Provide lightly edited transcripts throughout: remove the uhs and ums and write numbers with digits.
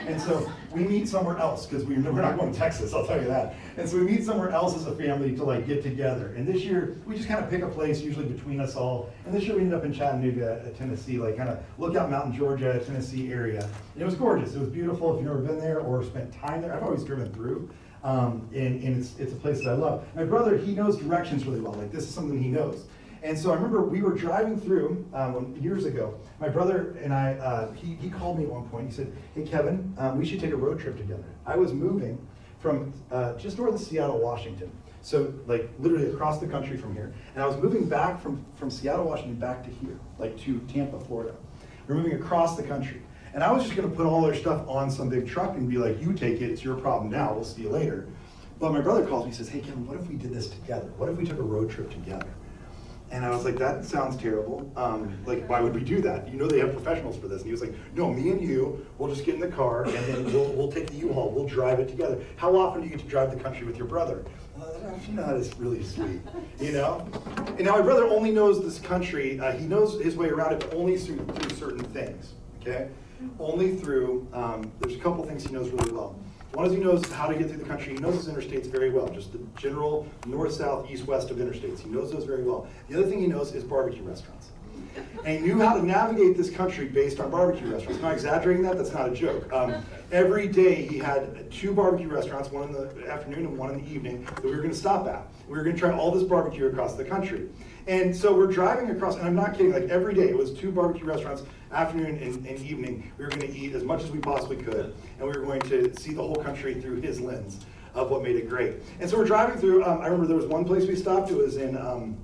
And so we meet somewhere else, because we're not going to Texas, I'll tell you that. And so we meet somewhere else as a family to like get together. And this year, we just kind of pick a place, usually between us all. And this year we ended up in Chattanooga, Tennessee, like kind of Lookout Mountain, Georgia, Tennessee area. And it was gorgeous, it was beautiful. If you've never been there or spent time there, I've always driven through. And it's a place that I love. My brother, he knows directions really well. Like this is something he knows. And so I remember we were driving through years ago. My brother and I, he called me at one point. He said, "Hey Kevin, we should take a road trip together." I was moving from just north of Seattle, Washington. So like literally across the country from here. And I was moving back from Seattle, Washington back to here, like to Tampa, Florida. We're moving across the country. And I was just gonna put all their stuff on some big truck and be like, "You take it, it's your problem now, we'll see you later." But my brother calls me and says, "Hey Kevin, what if we did this together? What if we took a road trip together?" And I was like, "That sounds terrible. Like, why would we do that? You know they have professionals for this." And he was like, "No, me and you, we'll just get in the car and then we'll take the U-Haul, we'll drive it together. How often do you get to drive the country with your brother?" You know, that is really sweet, you know? And now my brother only knows this country, he knows his way around it, but only through certain things, okay? Only through, there's a couple things he knows really well. One is he knows how to get through the country. He knows his interstates very well, just the general north, south, east, west of interstates. He knows those very well. The other thing he knows is barbecue restaurants. And he knew how to navigate this country based on barbecue restaurants. I'm not exaggerating that, that's not a joke. Every day he had 2 barbecue restaurants, one in the afternoon and one in the evening, that we were gonna stop at. We were gonna try all this barbecue across the country. And so we're driving across, and I'm not kidding, like every day it was 2 barbecue restaurants, afternoon and evening. We were gonna eat as much as we possibly could, and we were going to see the whole country through his lens of what made it great. And so we're driving through, I remember there was one place we stopped, it was in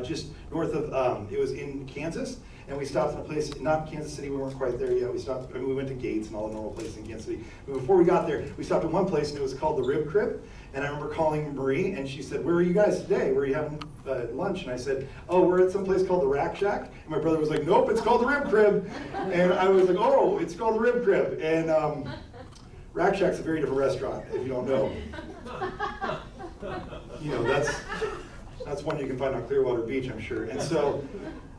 just north of, it was in Kansas, and we stopped in a place, not Kansas City, we weren't quite there yet. We stopped, I mean, we went to Gates and all the normal places in Kansas City. But before we got there, we stopped at one place and it was called the Rib Crib. And I remember calling Marie and she said, "Where are you guys today? Where are you having lunch?" And I said, "Oh, we're at some place called the Rack Shack." And my brother was like, "Nope, it's called the Rib Crib." And I was like, "Oh, it's called the Rib Crib." And Rack Shack's a very different restaurant, if you don't know. You know, that's one you can find on Clearwater Beach, I'm sure. And so,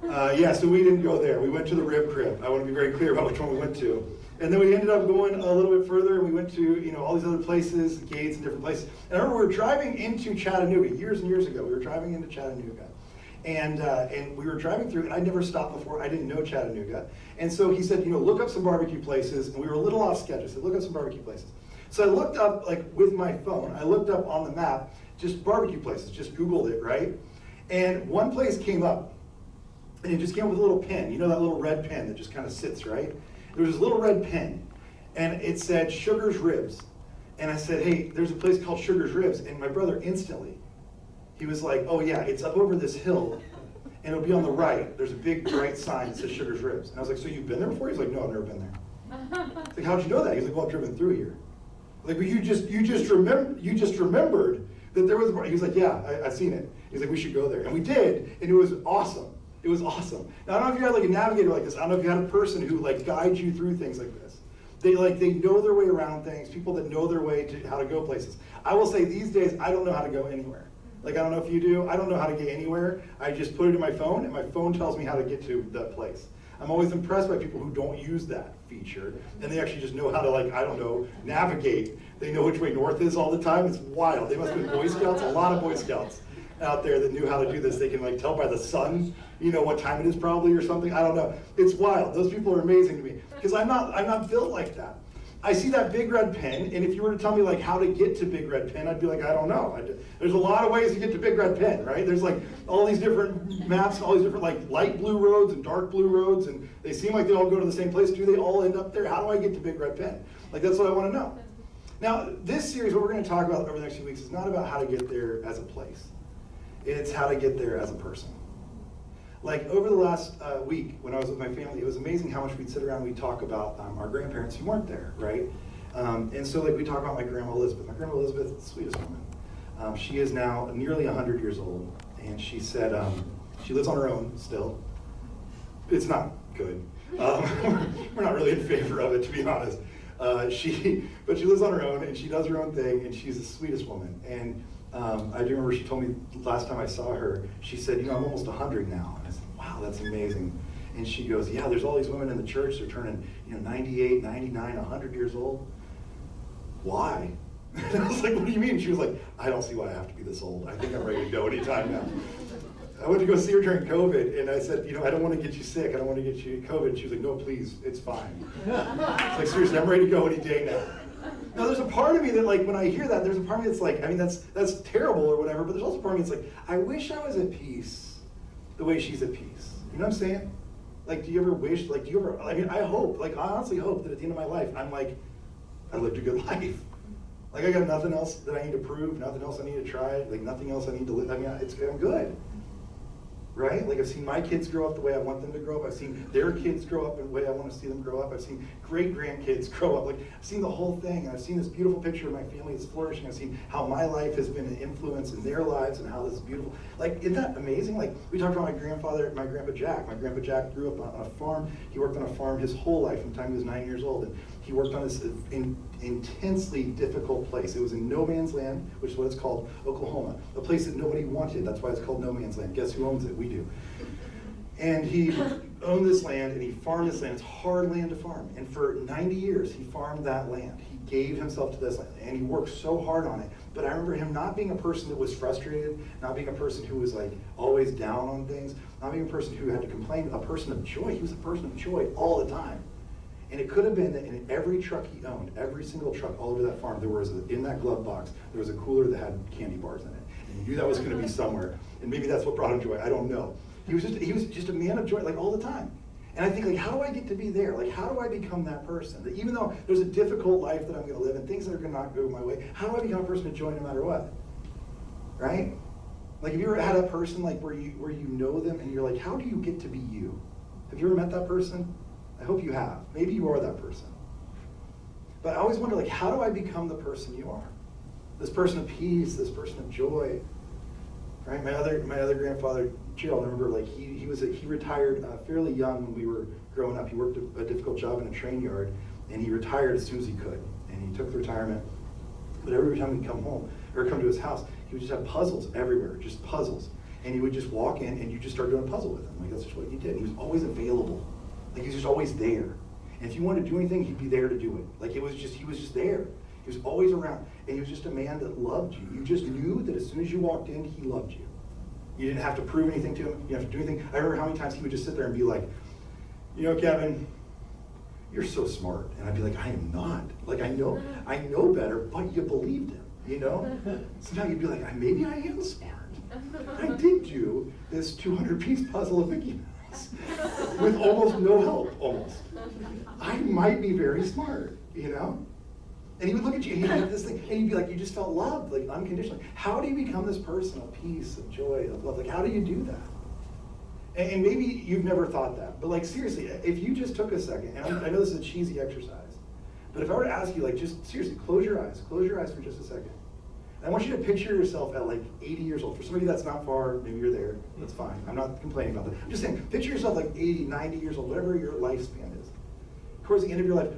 yeah, so we didn't go there. We went to the Rib Crib. I want to be very clear about which one we went to. And then we ended up going a little bit further, and we went to, you know, all these other places, Gates and different places. And I remember we were driving into Chattanooga years and years ago. We were driving into Chattanooga. And we were driving through, and I'd never stopped before. I didn't know Chattanooga. And so he said, you know, look up some barbecue places. And we were a little off schedule. He said, look up some barbecue places. So I looked up, like with my phone, I looked up on the map, just barbecue places, just Googled it, right? And one place came up, and it just came with a little pin. You know that little red pin that just kind of sits, right? There was this little red pin, and it said Sugar's Ribs. And I said, "Hey, there's a place called Sugar's Ribs." And my brother instantly, he was like, "Oh yeah, it's up over this hill, and it'll be on the right. There's a big bright sign that says Sugar's Ribs." And I was like, "So you've been there before?" He's like, "No, I've never been there." Like, "How'd you know that?" He's like, "Well, I've driven through here." Like, "But you just remembered that there was a bar." He was like, "Yeah, I've seen it." He's like, "We should go there." And we did, and it was awesome. It was awesome. Now, I don't know if you had like a navigator like this. I don't know if you had a person who like guides you through things like this. They know their way around things, people that know their way to how to go places. I will say these days, I don't know how to go anywhere. Like, I don't know if you do. I don't know how to get anywhere. I just put it in my phone, and my phone tells me how to get to that place. I'm always impressed by people who don't use that feature, and they actually just know how to, like, I don't know, navigate. They know which way north is all the time. It's wild. They must have been Boy Scouts, a lot of Boy Scouts out there that knew how to do this. They can like tell by the sun, you know, what time it is probably or something. I don't know. It's wild. Those people are amazing to me because I'm not built like that. I see that big red pen, and if you were to tell me like how to get to Big Red Pen, I'd be like, I don't know. There's a lot of ways to get to Big Red Pen, right? There's like all these different maps, all these different like light blue roads and dark blue roads, and they seem like they all go to the same place. Do they all end up there? How do I get to Big Red Pen? Like, that's what I want to know. Now, this series, what we're going to talk about over the next few weeks is not about how to get there as a place. It's how to get there as a person. Like over the last week when I was with my family, it was amazing how much we'd sit around and we'd talk about our grandparents who weren't there, right? And so like we talk about my grandma Elizabeth. My grandma Elizabeth is the sweetest woman. She is now nearly 100 years old, and she said she lives on her own still. It's not good. We're not really in favor of it, to be honest. But she lives on her own, and she does her own thing, and she's the sweetest woman. And I do remember she told me last time I saw her, she said, you know, I'm almost 100 now. And I said, wow, that's amazing. And she goes, yeah, there's all these women in the church, they're turning, 98, 99, 100 years old. Why? And I was like, what do you mean? She was like, I don't see why I have to be this old. I think I'm ready to go anytime now. I went to go see her during COVID, and I said, I don't want to get you sick. I don't want to get you COVID. And she was like, no, please, it's fine. It's like, seriously, I'm ready to go any day now. Now, there's a part of me that, like, when I hear that, there's a part of me that's like, I mean, that's terrible or whatever, but there's also a part of me that's like, I wish I was at peace the way she's at peace. You know what I'm saying? Like, do you ever wish, like, I mean, I hope, like, I honestly hope that at the end of my life, I'm like, I lived a good life. Like, I got nothing else that I need to prove, nothing else I need to try, like, nothing else I need to live. I mean, I'm good. Right? Like, I've seen my kids grow up the way I want them to grow up. I've seen their kids grow up in the way I want to see them grow up. I've seen great-grandkids grow up. Like, I've seen the whole thing. I've seen this beautiful picture of my family that's flourishing. I've seen how my life has been an influence in their lives and how this is beautiful. Like, isn't that amazing? Like, we talked about my Grandpa Jack. My Grandpa Jack grew up on a farm. He worked on a farm his whole life from the time he was 9 years old. And he worked on this intensely difficult place. It was in no man's land, which is what it's called, Oklahoma. A place that nobody wanted. That's why it's called no man's land. Guess who owns it? We do. And he owned this land, and he farmed this land. It's hard land to farm. And for 90 years, he farmed that land. He gave himself to this land, and he worked so hard on it. But I remember him not being a person that was frustrated, not being a person who was like always down on things, not being a person who had to complain, a person of joy. He was a person of joy all the time. And it could have been that in every truck he owned, every single truck all over that farm, there was, in that glove box, there was a cooler that had candy bars in it. And he knew that was going to be somewhere. And maybe that's what brought him joy. I don't know. He was just a man of joy, like, all the time. And I think, like, how do I get to be there? Like, how do I become that person? That even though there's a difficult life that I'm going to live and things that are going to not go my way, how do I become a person of joy no matter what? Right? Like, have you ever had a person, like, where you know them and you're like, how do you get to be you? Have you ever met that person? I hope you have. Maybe you are that person. But I always wonder, like, how do I become the person you are? This person of peace, this person of joy. Right? My other grandfather, Gerald, I remember, like, he retired fairly young when we were growing up. He worked a difficult job in a train yard, and he retired as soon as he could. And he took the retirement. But every time he'd come home or come to his house, he would just have puzzles everywhere, just puzzles. And he would just walk in, and you just start doing a puzzle with him. Like, that's just what he did. He was always available. Like, he was just always there. And if you wanted to do anything, he'd be there to do it. Like, he was just there. He was always around. And he was just a man that loved you. You just knew that as soon as you walked in, he loved you. You didn't have to prove anything to him. You didn't have to do anything. I remember how many times he would just sit there and be like, Kevin, you're so smart. And I'd be like, I am not. Like, I know better, but you believed him, Sometimes you'd be like, maybe I am smart. I did do this 200-piece puzzle of Mickey Mouse with almost no help, almost. I might be very smart, And he would look at you and he'd have this thing, and you'd be like, you just felt loved, like, unconditionally. How do you become this person of peace, of joy, of love? Like, how do you do that? And maybe you've never thought that, but, like, seriously, if you just took a second, and I know this is a cheesy exercise, but if I were to ask you, like, just seriously, close your eyes for just a second. And I want you to picture yourself at, like, 80 years old. For some of you that's not far, maybe you're there, that's fine. I'm not complaining about that. I'm just saying, picture yourself like 80, 90 years old, whatever your lifespan is. Towards the end of your life,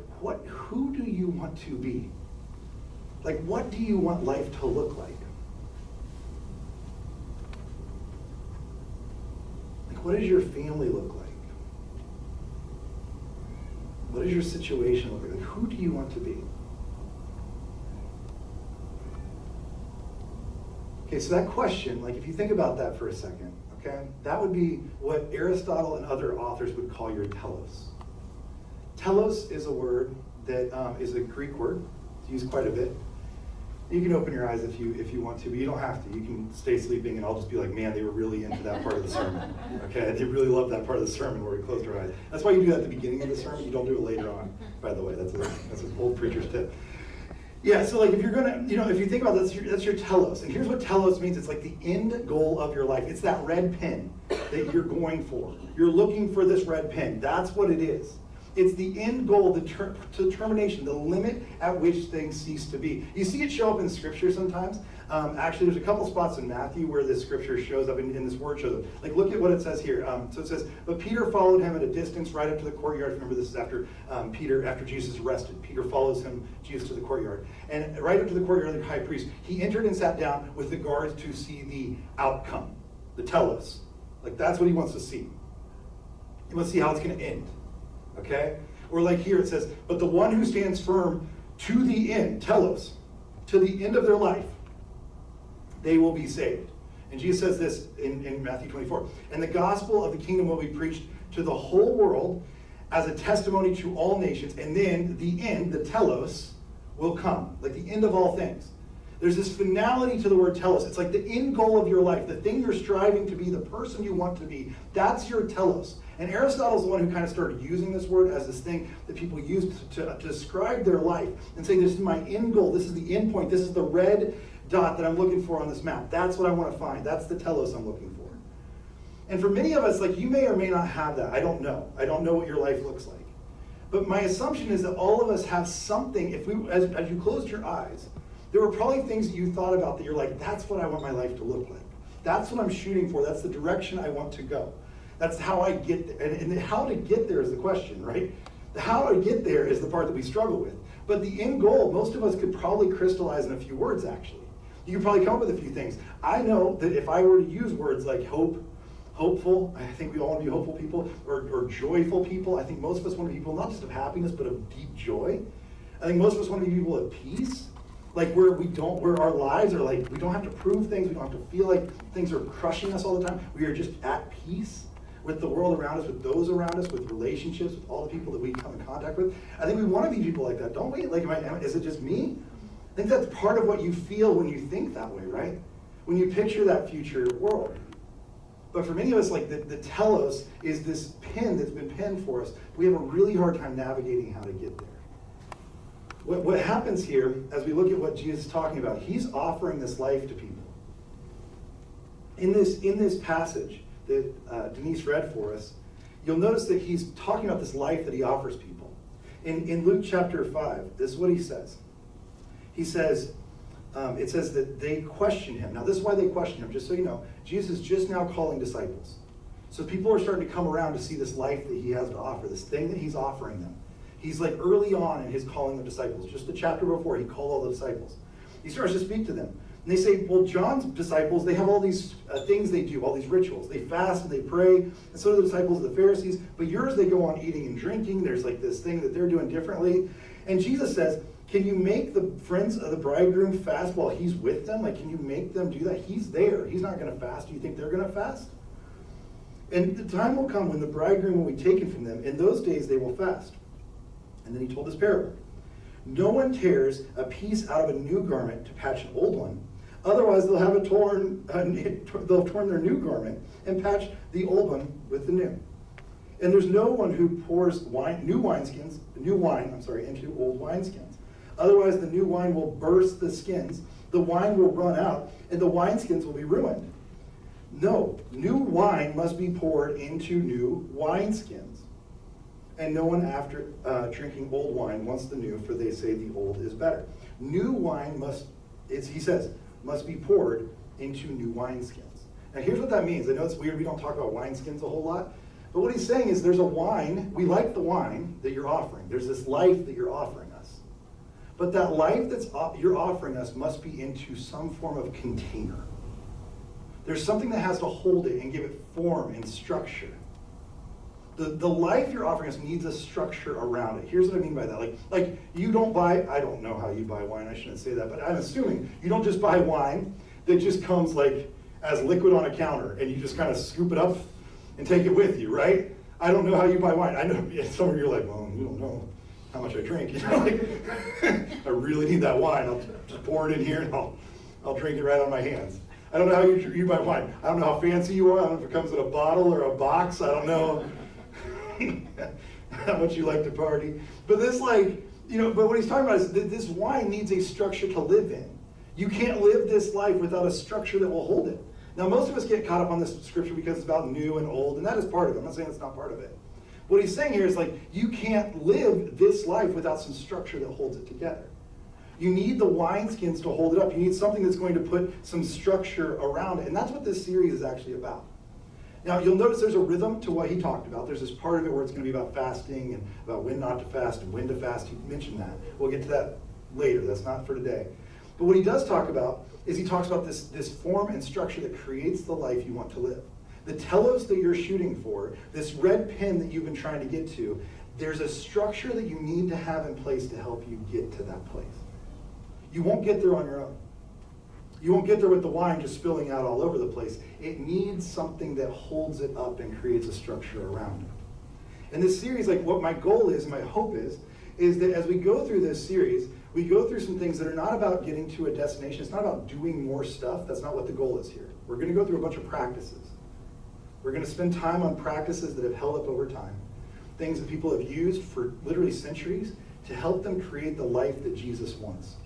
who do you want to be? Like, what do you want life to look like? Like, what does your family look like? What does your situation look like? Who do you want to be? Okay, so that question, like, if you think about that for a second, okay, that would be what Aristotle and other authors would call your telos. Telos is a word that is a Greek word. It's used quite a bit. You can open your eyes if you want to, but you don't have to. You can stay sleeping, and I'll just be like, man, they were really into that part of the sermon. Okay, they really loved that part of the sermon where we closed our eyes. That's why you do that at the beginning of the sermon. You don't do it later on, by the way. That's an old preacher's tip. Yeah, so, like, if you're gonna, if you think about that, that's your telos. And here's what telos means. It's like the end goal of your life. It's that red pen that you're going for. You're looking for this red pen. That's what it is. It's the end goal, the determination, the limit at which things cease to be. You see it show up in Scripture sometimes. Actually, there's a couple spots in Matthew where this Scripture shows up, and this word shows up. Like, look at what it says here. So it says, but Peter followed him at a distance right up to the courtyard. Remember, this is after after Jesus is arrested. Peter follows Jesus to the courtyard. And right up to the courtyard of the high priest, he entered and sat down with the guards to see the outcome, the telos. Like, that's what he wants to see. He wants to see how it's going to end. Okay? Or like here it says, but the one who stands firm to the end, telos, to the end of their life, they will be saved. And Jesus says this in Matthew 24. And the gospel of the kingdom will be preached to the whole world as a testimony to all nations. And then the end, the telos, will come. Like the end of all things. There's this finality to the word telos. It's like the end goal of your life, the thing you're striving to be, the person you want to be. That's your telos. And Aristotle's the one who kind of started using this word as this thing that people use to describe their life and say, this is my end goal, this is the end point, this is the red dot that I'm looking for on this map. That's what I want to find. That's the telos I'm looking for. And for many of us, like, you may or may not have that. I don't know. I don't know what your life looks like. But my assumption is that all of us have something. If we, as you closed your eyes, there were probably things that you thought about that you're like, that's what I want my life to look like. That's what I'm shooting for. That's the direction I want to go. That's how I get there. And how to get there is the question, right? The how to get there is the part that we struggle with. But the end goal, most of us could probably crystallize in a few words, actually. You could probably come up with a few things. I know that if I were to use words like hope, hopeful, I think we all want to be hopeful people, or joyful people. I think most of us want to be people not just of happiness, but of deep joy. I think most of us want to be people of peace. Like where our lives are like, we don't have to prove things, we don't have to feel like things are crushing us all the time. We are just at peace with the world around us, with those around us, with relationships, with all the people that we come in contact with. I think we want to be people like that, don't we? Like, is it just me? I think that's part of what you feel when you think that way, right? When you picture that future world. But for many of us, like the telos is this pin that's been pinned for us. We have a really hard time navigating how to get there. What happens here, as we look at what Jesus is talking about, he's offering this life to people. In this passage that Denise read for us, you'll notice that he's talking about this life that he offers people. In Luke chapter 5, this is what he says. He says, it says that they question him. Now this is why they question him, just so you know. Jesus is just now calling disciples. So people are starting to come around to see this life that he has to offer, this thing that he's offering them. He's like early on in his calling the disciples. Just the chapter before, he called all the disciples. He starts to speak to them. And they say, well, John's disciples, they have all these things they do, all these rituals. They fast and they pray, and so do the disciples of the Pharisees. But yours, they go on eating and drinking. There's like this thing that they're doing differently. And Jesus says, can you make the friends of the bridegroom fast while he's with them? Like, can you make them do that? He's there. He's not going to fast. Do you think they're going to fast? And the time will come when the bridegroom will be taken from them. In those days, they will fast. And then he told this parable. No one tears a piece out of a new garment to patch an old one. Otherwise, they'll have they'll torn their new garment and patch the old one with the new. And there's no one who pours new wine into old wineskins. Otherwise, the new wine will burst the skins, the wine will run out, and the wineskins will be ruined. No, new wine must be poured into new wineskins. And no one after drinking old wine wants the new, for they say the old is better. New wine he says, must be poured into new wineskins. Now here's what that means. I know it's weird, we don't talk about wineskins a whole lot, but what he's saying is there's a wine, we like the wine that you're offering. There's this life that you're offering us. But that life you're offering us must be into some form of container. There's something that has to hold it and give it form and structure. The life you're offering us needs a structure around it. Here's what I mean by that. Like you don't buy, I don't know how you buy wine, I shouldn't say that, but I'm assuming you don't just buy wine that just comes like as liquid on a counter and you just kind of scoop it up and take it with you, right? I don't know how you buy wine. I know some of you are like, well, you don't know how much I drink. You know, like, I really need that wine. I'll just pour it in here and I'll drink it right on my hands. I don't know how you buy wine. I don't know how fancy you are. I don't know if it comes in a bottle or a box. I don't know how much you like to party. But this but what he's talking about is that this wine needs a structure to live in. You can't live this life without a structure that will hold it. Now, most of us get caught up on this scripture because it's about new and old, and that is part of it. I'm not saying it's not part of it. What he's saying here is like, you can't live this life without some structure that holds it together. You need the wineskins to hold it up. You need something that's going to put some structure around it. And that's what this series is actually about. Now, you'll notice there's a rhythm to what he talked about. There's this part of it where it's going to be about fasting and about when not to fast and when to fast. He mentioned that. We'll get to that later. That's not for today. But what he does talk about is he talks about this form and structure that creates the life you want to live. The telos that you're shooting for, this red pin that you've been trying to get to, there's a structure that you need to have in place to help you get to that place. You won't get there on your own. You won't get there with the wine just spilling out all over the place. It needs something that holds it up and creates a structure around it. And this series, like what my goal is, my hope is that as we go through this series, we go through some things that are not about getting to a destination. It's not about doing more stuff. That's not what the goal is here. We're going to go through a bunch of practices. We're going to spend time on practices that have held up over time. Things that people have used for literally centuries to help them create the life that Jesus wants.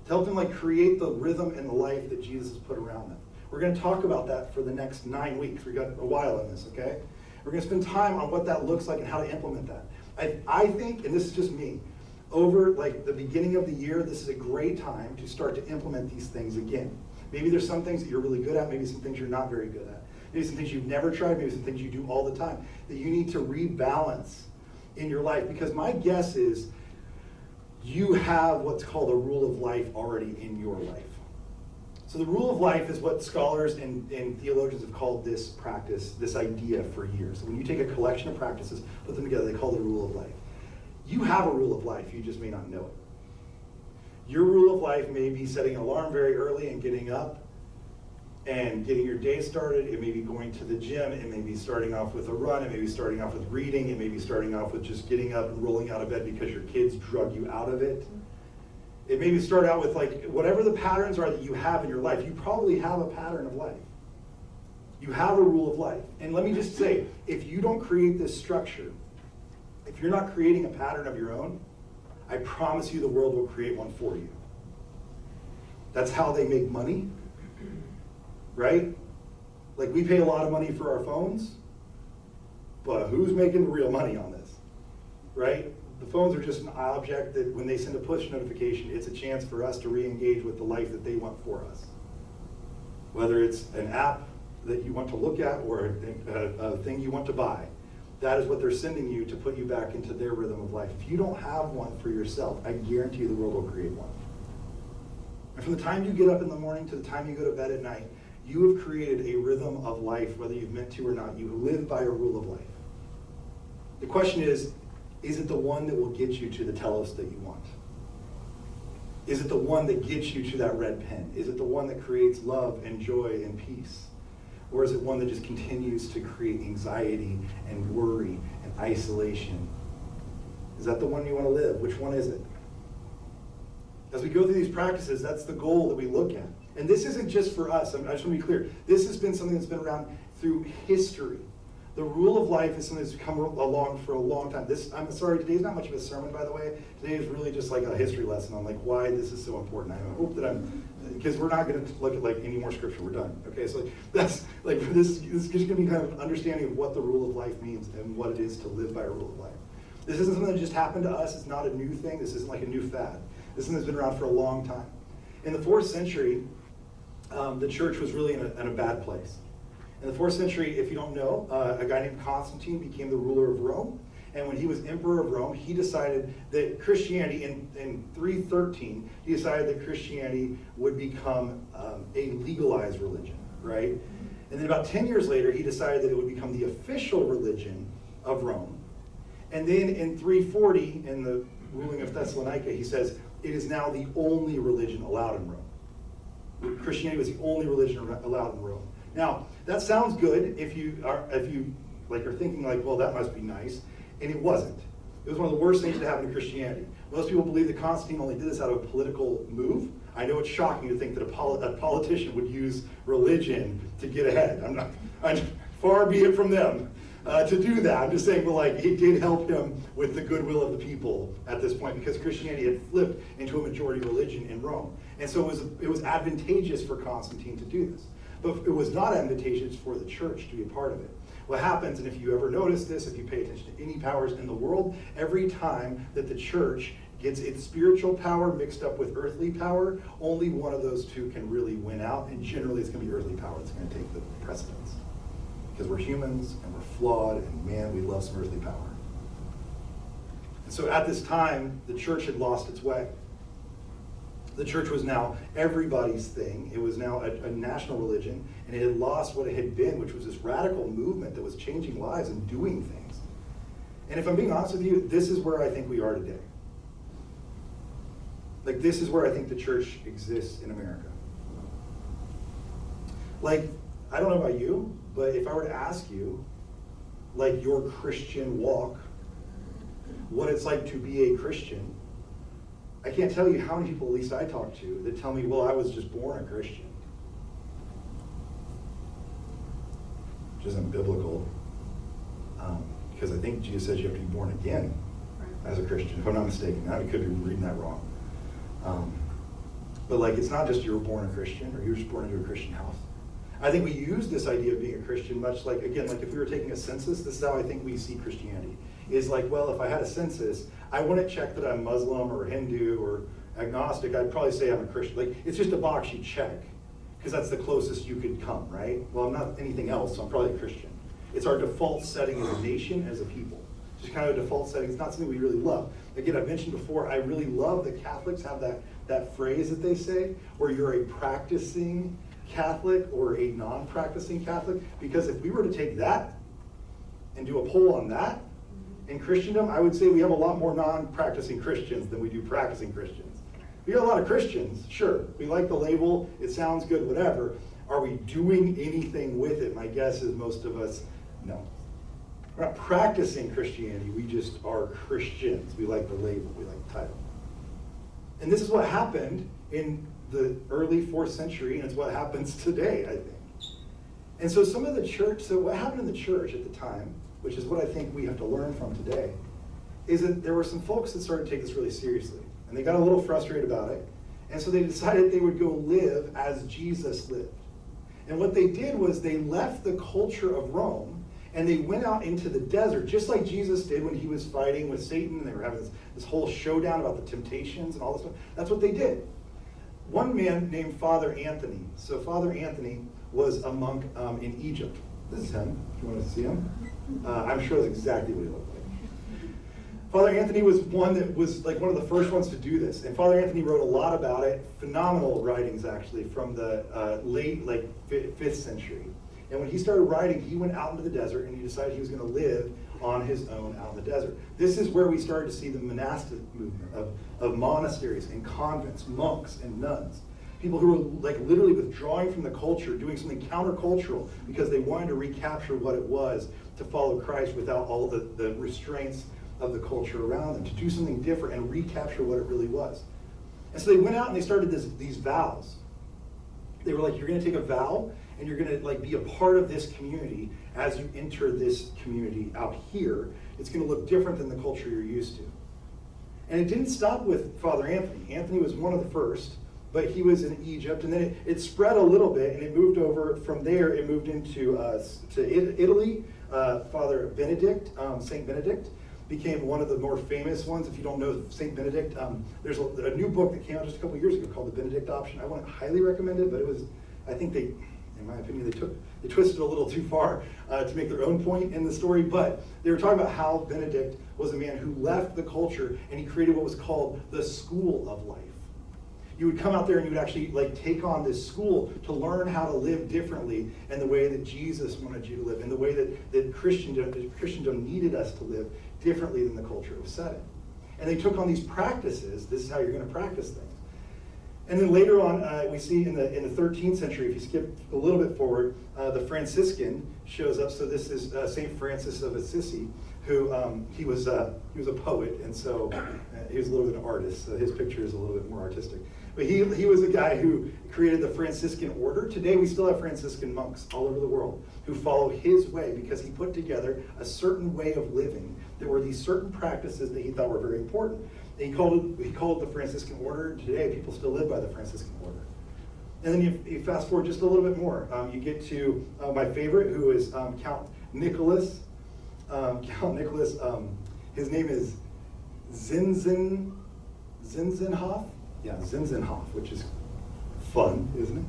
To help them create the rhythm and the life that Jesus has put around them. We're going to talk about that for the next 9 weeks. We've got a while in this, okay? We're going to spend time on what that looks like and how to implement that. I think, and this is just me, over the beginning of the year, this is a great time to start to implement these things again. Maybe there's some things that you're really good at, maybe some things you're not very good at. Maybe some things you've never tried, maybe some things you do all the time, that you need to rebalance in your life. Because my guess is you have what's called a rule of life already in your life. So the rule of life is what scholars and theologians have called this practice, this idea for years. So when you take a collection of practices, put them together, they call it the rule of life. You have a rule of life, you just may not know it. Your rule of life may be setting an alarm very early and getting up and getting your day started. It may be going to the gym. It may be starting off with a run. It may be starting off with reading. It may be starting off with just getting up and rolling out of bed because your kids drug you out of it. It may be start out with whatever the patterns are that you have in your life. You probably have a pattern of life. You have a rule of life. And let me just say, if you don't create this structure, if you're not creating a pattern of your own, I promise you the world will create one for you. That's how they make money, right? We pay a lot of money for our phones, but who's making the real money on this, right? The phones are just an object that when they send a push notification, it's a chance for us to re-engage with the life that they want for us. Whether it's an app that you want to look at or a thing you want to buy, that is what they're sending you to put you back into their rhythm of life. If you don't have one for yourself, I guarantee you the world will create one. And from the time you get up in the morning to the time you go to bed at night, you have created a rhythm of life, whether you've meant to or not. You live by a rule of life. The question is it the one that will get you to the telos that you want? Is it the one that gets you to that red pen? Is it the one that creates love and joy and peace? Or is it one that just continues to create anxiety and worry and isolation? Is that the one you want to live? Which one is it? As we go through these practices, that's the goal that we look at. And this isn't just for us. I just want to be clear. This has been something that's been around through history. The rule of life is something that's come along for a long time. I'm sorry, today's not much of a sermon, by the way. Today is really just a history lesson on why this is so important. I hope that because we're not going to look at any more scripture. We're done. Okay, so that's this is just going to be kind of an understanding of what the rule of life means and what it is to live by a rule of life. This isn't something that just happened to us. It's not a new thing. This isn't a new fad. This is something that's been around for a long time. In the 4th century, the church was really in a bad place. In the 4th century, if you don't know, a guy named Constantine became the ruler of Rome. And when he was emperor of Rome, he decided that Christianity, in 313, he decided that Christianity would become a legalized religion, right? And then about 10 years later, he decided that it would become the official religion of Rome. And then in 340, in the ruling of Thessalonica, he says, it is now the only religion allowed in Rome. Christianity was the only religion allowed in Rome. Now, that sounds good if you are thinking well, that must be nice, and it wasn't. It was one of the worst things that happened to Christianity. Most people believe that Constantine only did this out of a political move. I know it's shocking to think that a politician would use religion to get ahead. Far be it from them to do that. I'm just saying, it did help him with the goodwill of the people at this point because Christianity had flipped into a majority religion in Rome. And so it was advantageous for Constantine to do this. But it was not advantageous for the church to be a part of it. What happens, and if you ever notice this, if you pay attention to any powers in the world, every time that the church gets its spiritual power mixed up with earthly power, only one of those two can really win out, and generally it's going to be earthly power that's going to take the precedence. Because we're humans, and we're flawed, and man, we love some earthly power. And so at this time, the church had lost its way. The church was now everybody's thing. It was now a national religion, and it had lost what it had been, which was this radical movement that was changing lives and doing things. And if I'm being honest with you, this is where I think we are today. Like, this is where I think the church exists in America. Like, I don't know about you, but if I were to ask you, like, your Christian walk, what it's like to be a Christian, I can't tell you how many people, at least I talk to, that tell me, well, I was just born a Christian. Which isn't biblical, because I think Jesus says you have to be born again as a Christian, if I'm not mistaken. I could be reading that wrong. But like, it's not just you were born a Christian, or you were just born into a Christian house. I think we use this idea of being a Christian much like, again, like if we were taking a census, this is how I think we see Christianity. Is like, well, if I had a census, I wouldn't check that I'm Muslim or Hindu or agnostic. I'd probably say I'm a Christian. Like, it's just a box you check, because that's the closest you could come, right? Well, I'm not anything else, so I'm probably a Christian. It's our default setting as a nation, as a people. It's just kind of a default setting. It's not something we really love. Again, I've mentioned before, I really love that Catholics have that phrase that they say, where you're a practicing Catholic or a non-practicing Catholic, because if we were to take that and do a poll on that in Christendom, I would say we have a lot more non-practicing Christians than we do practicing Christians. We got a lot of Christians, sure. We like the label, it sounds good, whatever. Are we doing anything with it? My guess is most of us, no. We're not practicing Christianity, we just are Christians. We like the label, we like the title. And this is what happened in the early 4th century, and it's what happens today, I think. And so some of the church, so what happened in the church at the time, which is what I think we have to learn from today, is that there were some folks that started to take this really seriously. And they got a little frustrated about it. And so they decided they would go live as Jesus lived. And what they did was they left the culture of Rome and they went out into the desert, just like Jesus did when he was fighting with Satan, and they were having this whole showdown about the temptations and all this stuff. That's what they did. One man named Father Anthony. So Father Anthony was a monk in Egypt. This is him, if you want to see him. I'm sure that's exactly what he looked like. Father Anthony was one that was like one of the first ones to do this. And Father Anthony wrote a lot about it, phenomenal writings actually, from the late 5th century. And when he started writing, he went out into the desert and he decided he was going to live on his own out in the desert. This is where we started to see the monastic movement of monasteries and convents, monks and nuns. People who were like literally withdrawing from the culture, doing something countercultural because they wanted to recapture what it was to follow Christ without all the restraints of the culture around them, to do something different and recapture what it really was. And so they went out and they started these vows. They were like, you're going to take a vow and you're going to like be a part of this community as you enter this community out here. It's going to look different than the culture you're used to. And it didn't stop with Father Anthony. Anthony was one of the first, but he was in Egypt, and then it spread a little bit, and it moved over from there. It moved into to Italy. Father Benedict, Saint Benedict, became one of the more famous ones. If you don't know Saint Benedict, there's a new book that came out just a couple years ago called The Benedict Option. I wouldn't highly recommend it, but it was, I think they, in my opinion, they twisted a little too far to make their own point in the story. But they were talking about how Benedict was a man who left the culture and he created what was called the school of life. You would come out there and you would actually like take on this school to learn how to live differently in the way that Jesus wanted you to live, in the way that Christendom needed us to live differently than the culture was set in. And they took on these practices. This is how you're going to practice things. And then later on, we see in the 13th century, if you skip a little bit forward, the Franciscan shows up. So this is Saint Francis of Assisi, who he was a poet, and so he was a little bit of an artist. So his picture is a little bit more artistic. But he was a guy who created the Franciscan order. Today we still have Franciscan monks all over the world who follow his way because he put together a certain way of living. There were these certain practices that he thought were very important. And he called it the Franciscan order. Today people still live by the Franciscan order. And then you fast forward just a little bit more. You get to my favorite, who is Count Nicholas. Count Nicholas, his name is Zinzendorf. Yeah, Zinzendorf, which is fun, isn't it?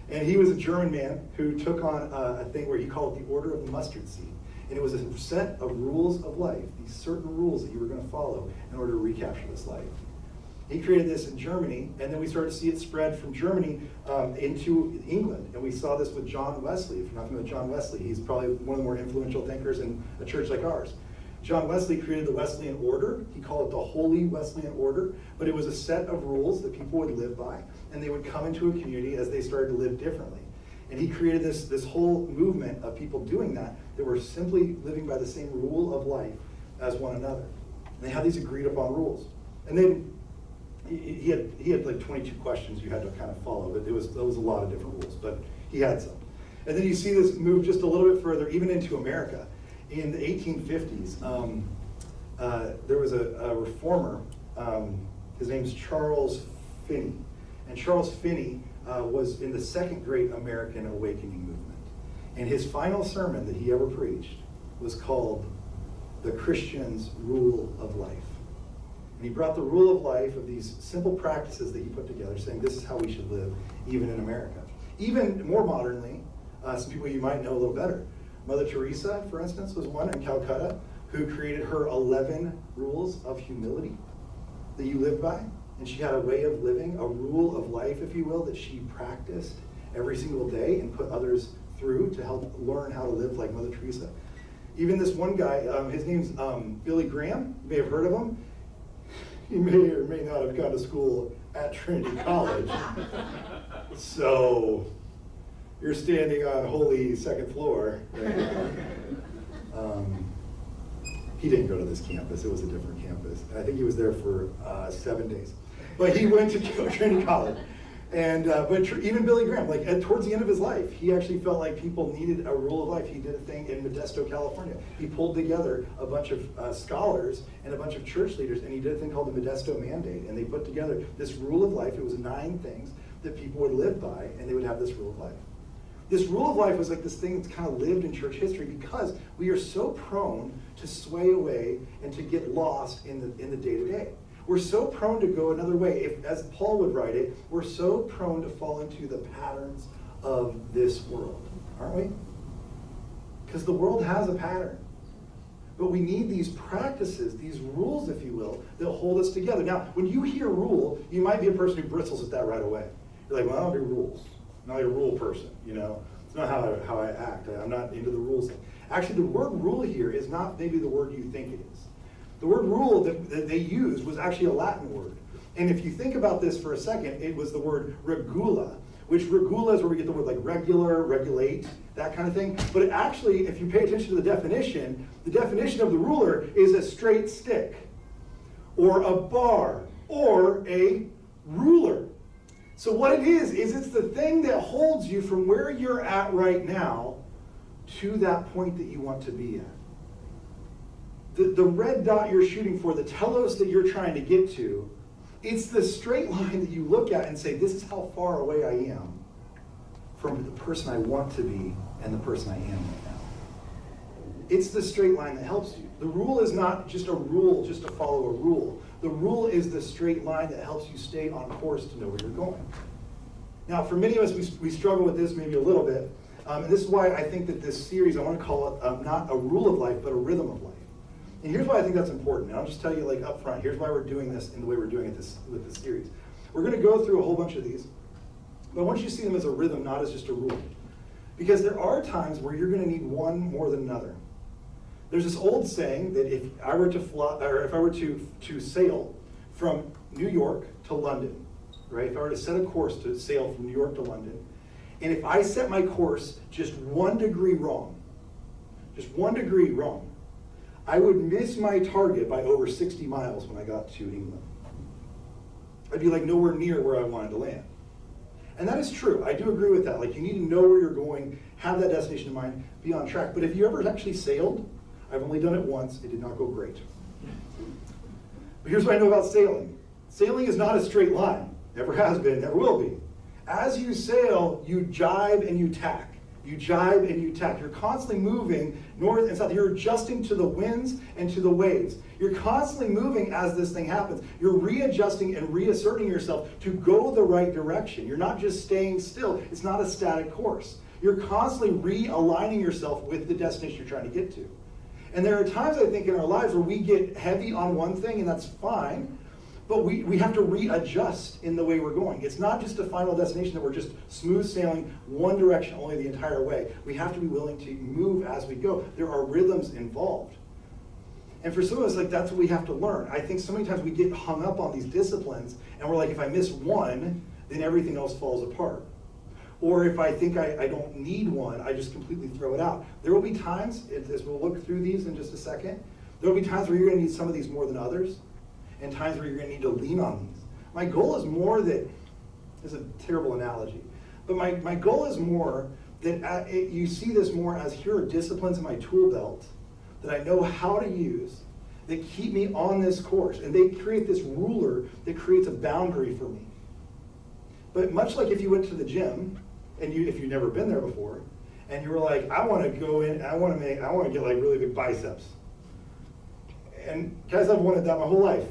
And he was a German man who took on a thing where he called it the Order of the Mustard Seed. And it was a set of rules of life, these certain rules that you were going to follow in order to recapture this life. He created this in Germany, and then we started to see it spread from Germany into England. And we saw this with John Wesley. If you're not familiar with John Wesley, he's probably one of the more influential thinkers in a church like ours. John Wesley created the Wesleyan Order. He called it the Holy Wesleyan Order, but it was a set of rules that people would live by, and they would come into a community as they started to live differently. And he created this whole movement of people doing that were simply living by the same rule of life as one another. And they had these agreed upon rules. And then he had like 22 questions you had to kind of follow, but there was a lot of different rules, but he had some. And then you see this move just a little bit further, even into America. In the 1850s, there was a reformer, his name's Charles Finney. And Charles Finney was in the Second Great American Awakening movement. And his final sermon that he ever preached was called The Christian's Rule of Life. And he brought the rule of life of these simple practices that he put together, saying this is how we should live, even in America. Even more modernly, some people you might know a little better. Mother Teresa, for instance, was one in Calcutta who created her 11 rules of humility that you live by. And she had a way of living, a rule of life, if you will, that she practiced every single day and put others through to help learn how to live like Mother Teresa. Even this one guy, his name's Billy Graham. You may have heard of him. He may or may not have gone to school at Trinity College. So you're standing on holy second floor right now. He didn't go to this campus. It was a different campus. I think he was there for 7 days. But he went to Trinity College. And even Billy Graham, like towards the end of his life, he actually felt like people needed a rule of life. He did a thing in Modesto, California. He pulled together a bunch of scholars and a bunch of church leaders, and he did a thing called the Modesto Mandate. And they put together this rule of life. It was 9 things that people would live by, and they would have this rule of life. This rule of life was like this thing that's kind of lived in church history because we are so prone to sway away and to get lost in the day-to-day. We're so prone to go another way. If, as Paul would write it, we're so prone to fall into the patterns of this world, aren't we? Because the world has a pattern. But we need these practices, these rules, if you will, that hold us together. Now, when you hear rule, you might be a person who bristles at that right away. You're like, well, I don't do rules. I'm not a rule person, you know. It's not how I act. I'm not into the rules thing. Actually, the word rule here is not maybe the word you think it is. The word rule that they used was actually a Latin word. And if you think about this for a second, it was the word regula, which regula is where we get the word like regular, regulate, that kind of thing. But it actually, if you pay attention to the definition of the ruler is a straight stick, or a bar, or a ruler. So what it is it's the thing that holds you from where you're at right now to that point that you want to be at. The red dot you're shooting for, the telos that you're trying to get to, it's the straight line that you look at and say, this is how far away I am from the person I want to be and the person I am right now. It's the straight line that helps you. The rule is not just a rule, just to follow a rule. The rule is the straight line that helps you stay on course to know where you're going. Now, for many of us, we struggle with this maybe a little bit. And this is why I think that this series, I want to call it not a rule of life, but a rhythm of life. And here's why I think that's important. And I'll just tell you like up front, here's why we're doing this in the way we're doing it with this series. We're going to go through a whole bunch of these, but I want you to see them as a rhythm, not as just a rule. Because there are times where you're going to need one more than another. There's this old saying that if I were to fly, or if I were to sail from New York to London, right? If I were to set a course to sail from New York to London, and if I set my course just 1 degree wrong, I would miss my target by over 60 miles when I got to England. I'd be like nowhere near where I wanted to land. And that is true. I do agree with that. Like you need to know where you're going, have that destination in mind, be on track. But if you ever actually sailed, I've only done it once, it did not go great. But here's what I know about sailing. Sailing is not a straight line. Never has been, never will be. As you sail, you jibe and you tack. You jibe and you tack. You're constantly moving north and south. You're adjusting to the winds and to the waves. You're constantly moving as this thing happens. You're readjusting and reasserting yourself to go the right direction. You're not just staying still. It's not a static course. You're constantly realigning yourself with the destination you're trying to get to. And there are times, I think, in our lives where we get heavy on one thing, and that's fine. But we have to readjust in the way we're going. It's not just a final destination that we're just smooth sailing one direction only the entire way. We have to be willing to move as we go. There are rhythms involved. And for some of us, like, that's what we have to learn. I think so many times we get hung up on these disciplines, and we're like, if I miss one, then everything else falls apart. Or if I think I don't need one, I just completely throw it out. There will be times, as we'll look through these in just a second, there will be times where you're going to need some of these more than others, and times where you're going to need to lean on these. My goal is more that, it's a terrible analogy, but my goal is more that you see this more as here are disciplines in my tool belt that I know how to use that keep me on this course. And they create this ruler that creates a boundary for me. But much like if you went to the gym, and if you've never been there before, and you were like, I want to go in, I want to get like really big biceps. And guys, I've wanted that my whole life.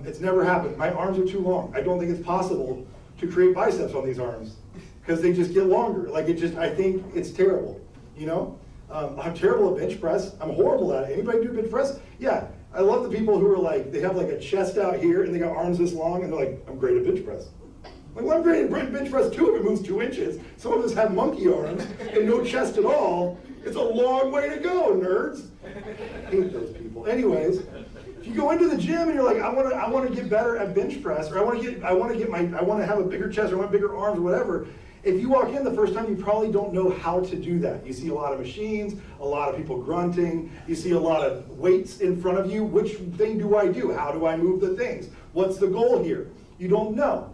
It's never happened. My arms are too long. I don't think it's possible to create biceps on these arms because they just get longer. Like I think it's terrible, you know? I'm terrible at bench press. I'm horrible at it. Anybody do bench press? Yeah. I love the people who are like, they have like a chest out here and they got arms this long and they're like, I'm great at bench press. Like, well, I'm great at bench press too if it moves 2 inches. Some of us have monkey arms and no chest at all. It's a long way to go, nerds. I hate those people. Anyways, if you go into the gym and you're like, I want to get better at bench press, or I want to have a bigger chest, or I want bigger arms, or whatever. If you walk in the first time, you probably don't know how to do that. You see a lot of machines, a lot of people grunting, you see a lot of weights in front of you. Which thing do I do? How do I move the things? What's the goal here? You don't know.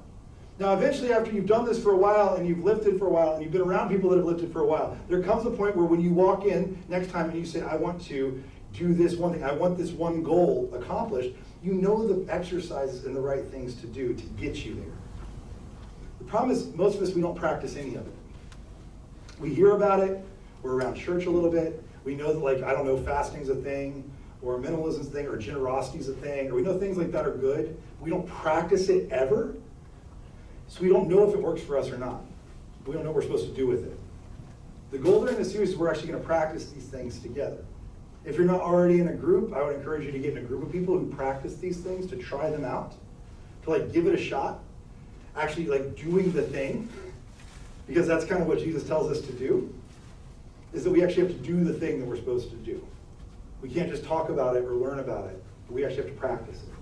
Now, eventually, after you've done this for a while, and you've lifted for a while, and you've been around people that have lifted for a while, there comes a point where when you walk in next time and you say, I want to do this one thing, I want this one goal accomplished, you know the exercises and the right things to do to get you there. The problem is, most of us, we don't practice any of it. We hear about it, we're around church a little bit, we know that, like, I don't know, fasting's a thing, or minimalism's a thing, or generosity's a thing, or we know things like that are good. We don't practice it ever, so we don't know if it works for us or not. We don't know what we're supposed to do with it. The goal during this series is we're actually going to practice these things together. If you're not already in a group, I would encourage you to get in a group of people who practice these things, to try them out, to like give it a shot, actually like doing the thing, because that's kind of what Jesus tells us to do, is that we actually have to do the thing that we're supposed to do. We can't just talk about it or learn about it, but we actually have to practice it.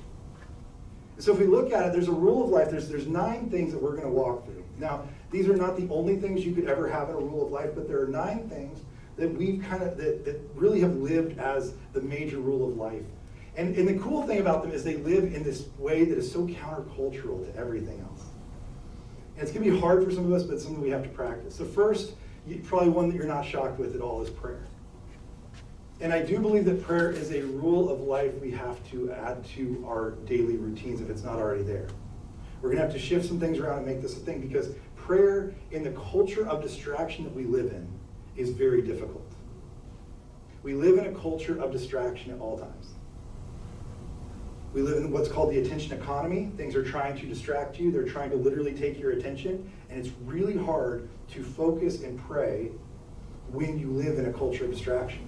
And so if we look at it, there's a rule of life, there's 9 things that we're going to walk through. Now, these are not the only things you could ever have in a rule of life, but there are 9 things that we've that really have lived as the major rule of life. And the cool thing about them is they live in this way that is so countercultural to everything else. And it's going to be hard for some of us, but it's something we have to practice. The first, probably one that you're not shocked with at all, is prayer. And I do believe that prayer is a rule of life we have to add to our daily routines if it's not already there. We're going to have to shift some things around and make this a thing, because prayer in the culture of distraction that we live in is very difficult. We live in a culture of distraction at all times. We live in what's called the attention economy. Things are trying to distract you. They're trying to literally take your attention. And it's really hard to focus and pray when you live in a culture of distraction.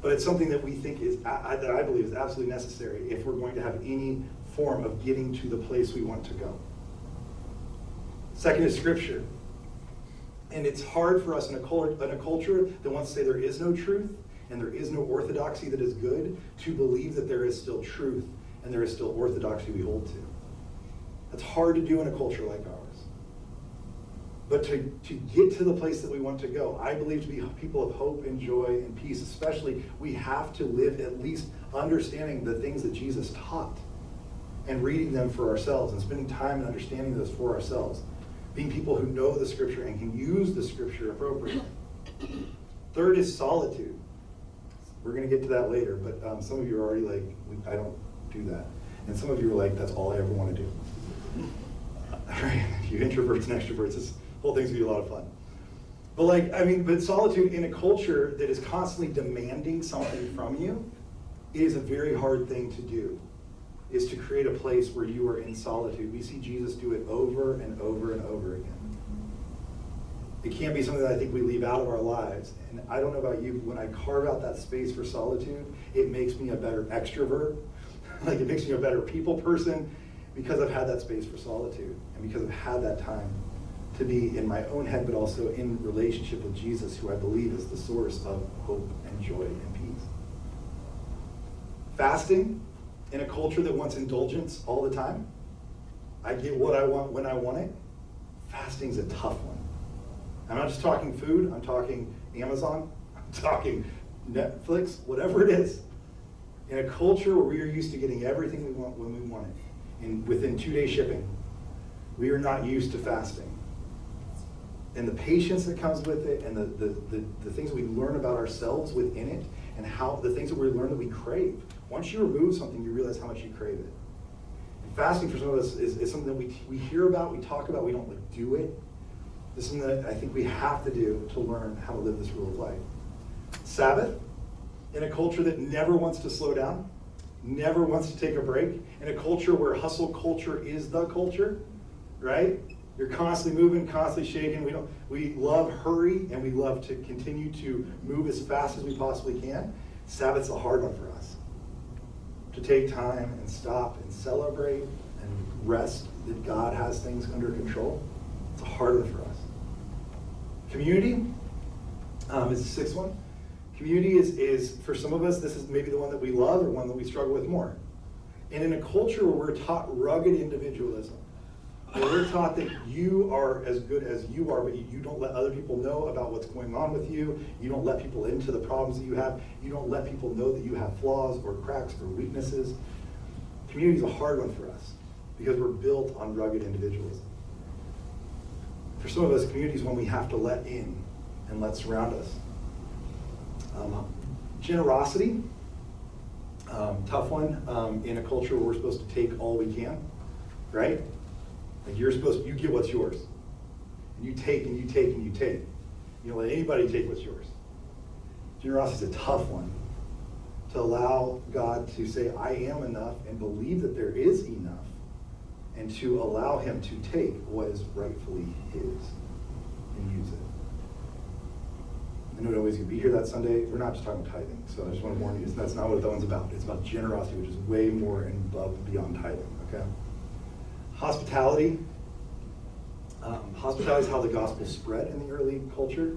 But it's something that we think is, that I believe is absolutely necessary if we're going to have any form of getting to the place we want to go. Second is Scripture. And it's hard for us in a culture that wants to say there is no truth and there is no orthodoxy that is good, to believe that there is still truth and there is still orthodoxy we hold to. That's hard to do in a culture like ours. But to get to the place that we want to go, I believe, to be people of hope and joy and peace especially, we have to live at least understanding the things that Jesus taught and reading them for ourselves and spending time and understanding those for ourselves. Being people who know the Scripture and can use the Scripture appropriately. Third is solitude. We're going to get to that later, but some of you are already like, I don't do that. And some of you are like, that's all I ever want to do. Right? You introverts and extroverts, this whole thing's going to be a lot of fun. But but solitude in a culture that is constantly demanding something from you is a very hard thing to do, is to create a place where you are in solitude. We see Jesus do it over and over and over again. It can't be something that I think we leave out of our lives. And I don't know about you, but when I carve out that space for solitude, it makes me a better extrovert. Like, it makes me a better people person, because I've had that space for solitude and because I've had that time to be in my own head, but also in relationship with Jesus, who I believe is the source of hope and joy and peace. Fasting in a culture that wants indulgence all the time. I get what I want when I want it. Fasting's a tough one. I'm not just talking food, I'm talking Amazon, I'm talking Netflix, whatever it is. In a culture where we are used to getting everything we want when we want it, and within 2-day shipping, we are not used to fasting. And the patience that comes with it, and the things that we learn about ourselves within it, and how the things that we learn that we crave. Once you remove something, you realize how much you crave it. And fasting for some of us is something that we hear about, we talk about, we don't like do it. This is something that I think we have to do to learn how to live this rule of life. Sabbath, in a culture that never wants to slow down, never wants to take a break, in a culture where hustle culture is the culture, right? You're constantly moving, constantly shaking. We love hurry, and we love to continue to move as fast as we possibly can. Sabbath's a hard one for us. To take time and stop and celebrate and rest that God has things under control. It's a hard one for us. Community is the sixth one. Community is, for some of us, this is maybe the one that we love or one that we struggle with more. And in a culture where we're taught rugged individualism, where we're taught that you are as good as you are, but you don't let other people know about what's going on with you, you don't let people into the problems that you have, you don't let people know that you have flaws or cracks or weaknesses. Community is a hard one for us because we're built on rugged individualism. For some of us, community is one we have to let in and let surround us. Generosity, tough one, in a culture where we're supposed to take all we can, right? Like you get what's yours. And you take and you take and you take. You don't let anybody take what's yours. Generosity is a tough one. To allow God to say, I am enough, and believe that there is enough, and to allow him to take what is rightfully his and use it. I know nobody's going to be here that Sunday. We're not just talking about tithing, so I just want to warn you, that's not what that one's about. It's about generosity, which is way more and above and beyond tithing, okay? Hospitality. Hospitality is how the gospel spread in the early culture.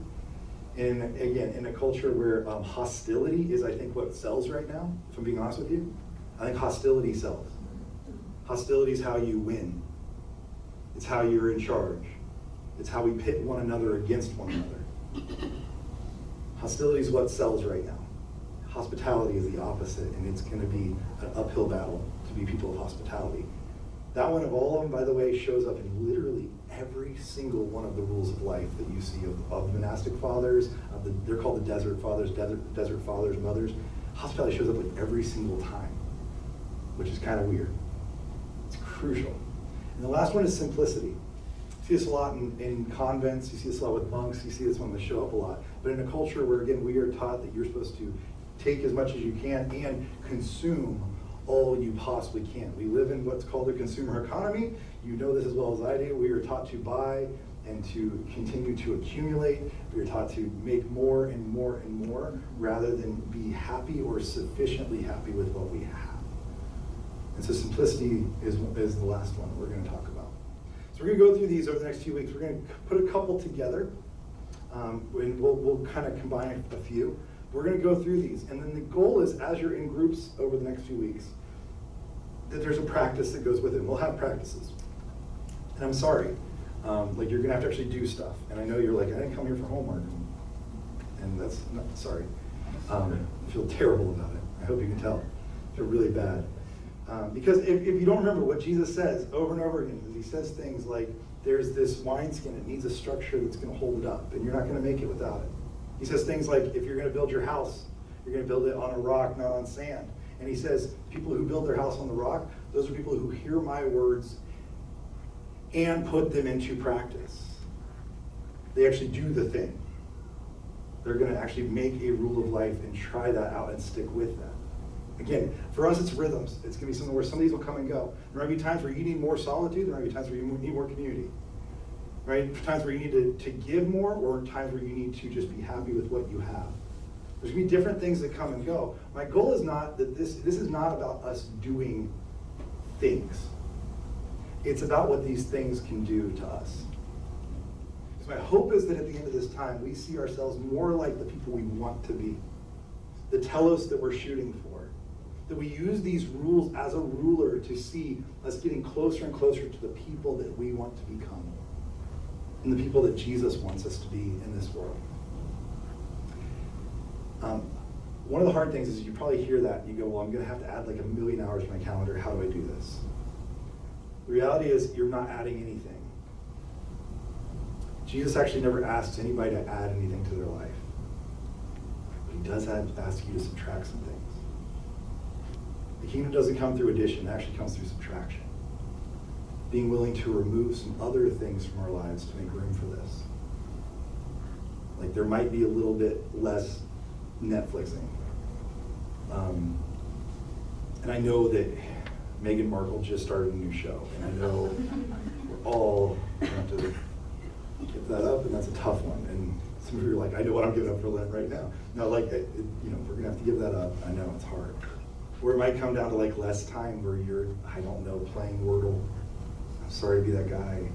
And again, in a culture where hostility is, I think, what sells right now, if I'm being honest with you. I think hostility sells. Hostility is how you win. It's how you're in charge. It's how we pit one another against one another. Hostility is what sells right now. Hospitality is the opposite, and it's going to be an uphill battle to be people of hospitality. That one of all of them, by the way, shows up in literally every single one of the rules of life that you see of monastic fathers. They're called the desert fathers, desert fathers, mothers. Hospitality shows up with every single time, which is kind of weird. It's crucial. And the last one is simplicity. You see this a lot in convents, you see this a lot with monks, you see this one that show up a lot. But in a culture where, again, we are taught that you're supposed to take as much as you can and consume all you possibly can. We live in what's called a consumer economy. You know this as well as I do. We are taught to buy and to continue to accumulate. We are taught to make more and more and more rather than be happy or sufficiently happy with what we have. And so simplicity is the last one that we're going to talk about. So we're going to go through these over the next few weeks. We're going to put a couple together, and we'll kind of combine a few. We're going to go through these, and then the goal is, as you're in groups over the next few weeks, that there's a practice that goes with it. We'll have practices. And I'm sorry, like you're going to have to actually do stuff. And I know you're like, I didn't come here for homework. And that's not, sorry. I feel terrible about it. I hope you can tell. I feel really bad. Because if you don't remember what Jesus says over and over again, he says things like, there's this wineskin, it needs a structure that's going to hold it up, and you're not going to make it without it. He says things like, if you're going to build your house, you're going to build it on a rock, not on sand. And he says, people who build their house on the rock, those are people who hear my words and put them into practice. They actually do the thing. They're going to actually make a rule of life and try that out and stick with that. Again, for us, it's rhythms. It's going to be something where some of these will come and go. There might be times where you need more solitude. There might be times where you need more community. Right? Times where you need to give more, or times where you need to just be happy with what you have. There's going to be different things that come and go. My goal is not that this is not about us doing things. It's about what these things can do to us. So my hope is that at the end of this time, we see ourselves more like the people we want to be. The telos that we're shooting for. that we use these rules as a ruler to see us getting closer and closer to the people that we want to become and the people that Jesus wants us to be in this world. One of the hard things is you probably hear that and you go, well, I'm going to have to add like 1 million hours to my calendar. How do I do this? The reality is you're not adding anything. Jesus actually never asks anybody to add anything to their life. But he does ask you to subtract some things. The kingdom doesn't come through addition, it actually comes through subtraction. Being willing to remove some other things from our lives to make room for this. Like there might be a little bit less Netflixing. And I know that Meghan Markle just started a new show, and I know we're all going to have to give that up, and that's a tough one. And some of you are like, I know what I'm giving up for Lent right now. No, like, we're going to have to give that up. I know it's hard. Or it might come down to like less time where you're, I don't know, playing Wordle. I'm sorry to be that guy,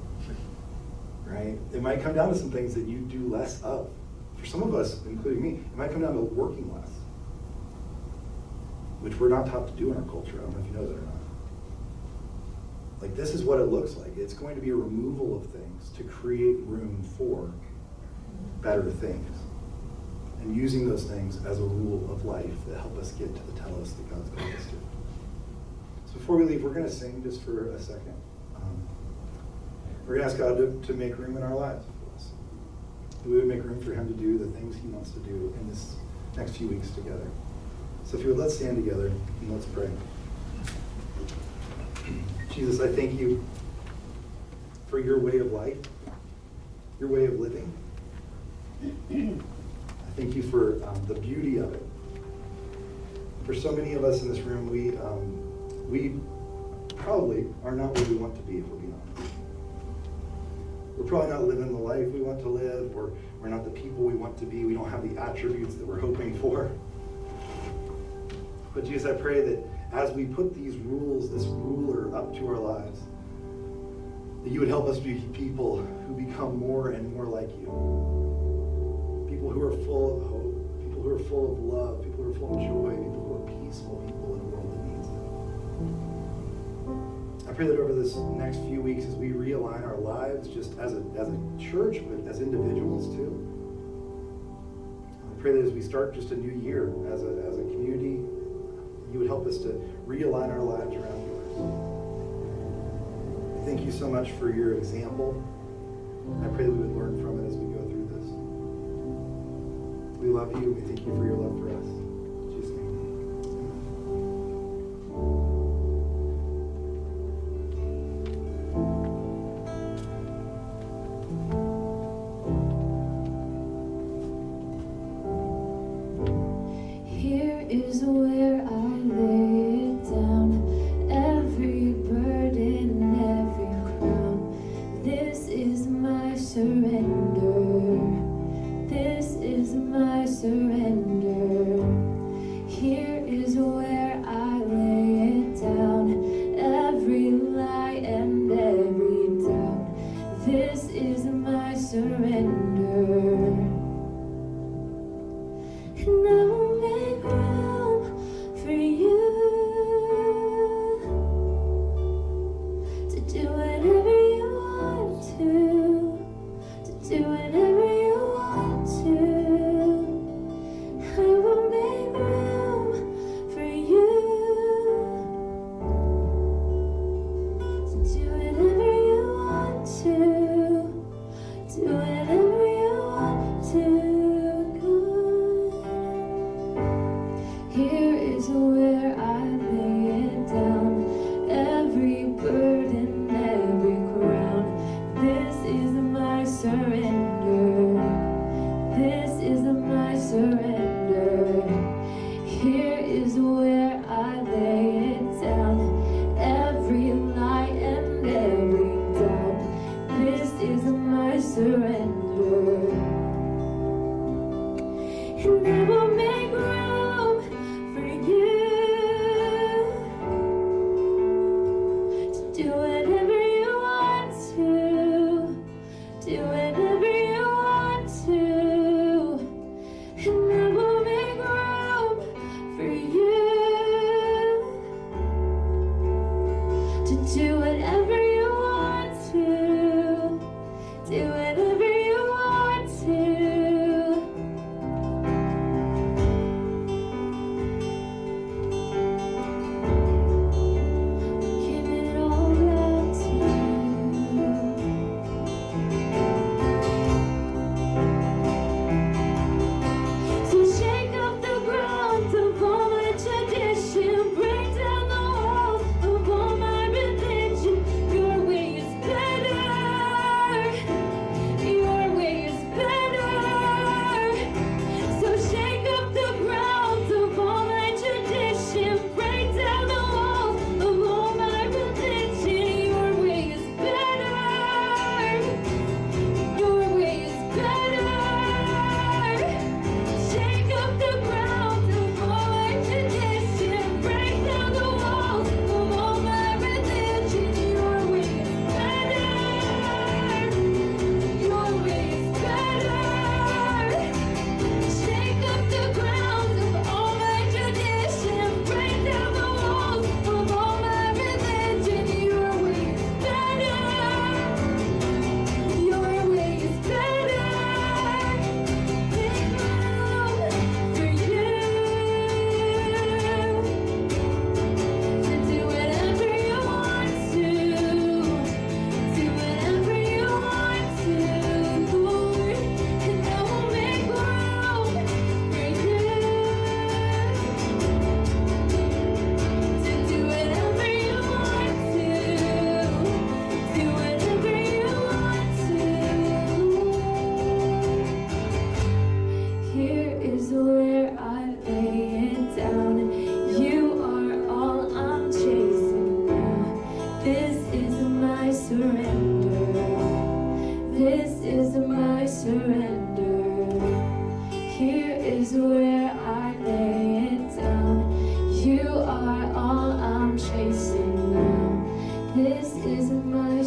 right? It might come down to some things that you do less of. For some of us, including me, it might come down to working less, which we're not taught to do in our culture. I don't know if you know that or not. Like, this is what it looks like. It's going to be a removal of things to create room for better things. And using those things as a rule of life that help us get to the telos that God's called us to. So before we leave, we're going to sing just for a second. We're going to ask God to make room in our lives for us. That we would make room for him to do the things he wants to do in this next few weeks together. So if you would, let's stand together and let's pray. Jesus, I thank you for your way of life, your way of living. I thank you for the beauty of it. For so many of us in this room, we probably are not where we want to be, if we're being honest. We're probably not living the life we want to live. We're not the people we want to be. We don't have the attributes that we're hoping for. But Jesus, I pray that as we put these rules, this ruler up to our lives, that you would help us be people who become more and more like you. People who are full of hope, people who are full of love, people who are full of joy, people who are peaceful, people in a world that needs it. I pray that over this next few weeks as we realign our lives just as a church, but as individuals too. I pray that as we start just a new year as a community, you would help us to realign our lives around yours. Thank you so much for your example. I pray that we would learn from it as we go through this. We love you. We thank you for your love for us. In Jesus' name. Here is where I lay it down, every burden, every crown. This is my surrender. This is my surrender. Here is where I lay it down, every lie and every doubt. This is my surrender. And I will make room for you to do whatever you want to do whatever you want to. I will make room for you to do whatever you want to. Do whatever you want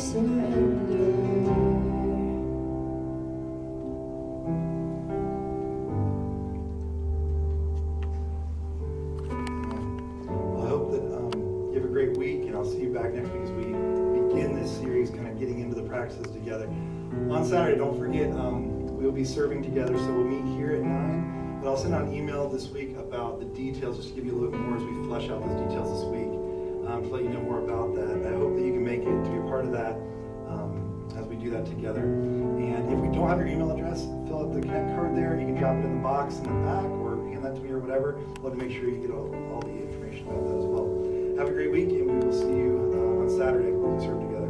surrender. Well, I hope that you have a great week, and I'll see you back next week as we begin this series, kind of getting into the practices together. On Saturday, don't forget, we'll be serving together, so we'll meet here at 9. But I'll send out an email this week about the details, just to give you a little bit more as we flesh out those details this week, to let you know more about that. I hope that you can make it to be a part of that as we do that together. And if we don't have your email address, fill out the Connect card there. You can drop it in the box in the back or hand that to me or whatever. Love to make sure you get all the information about that as well. Have a great week, and we will see you on Saturday when we serve together.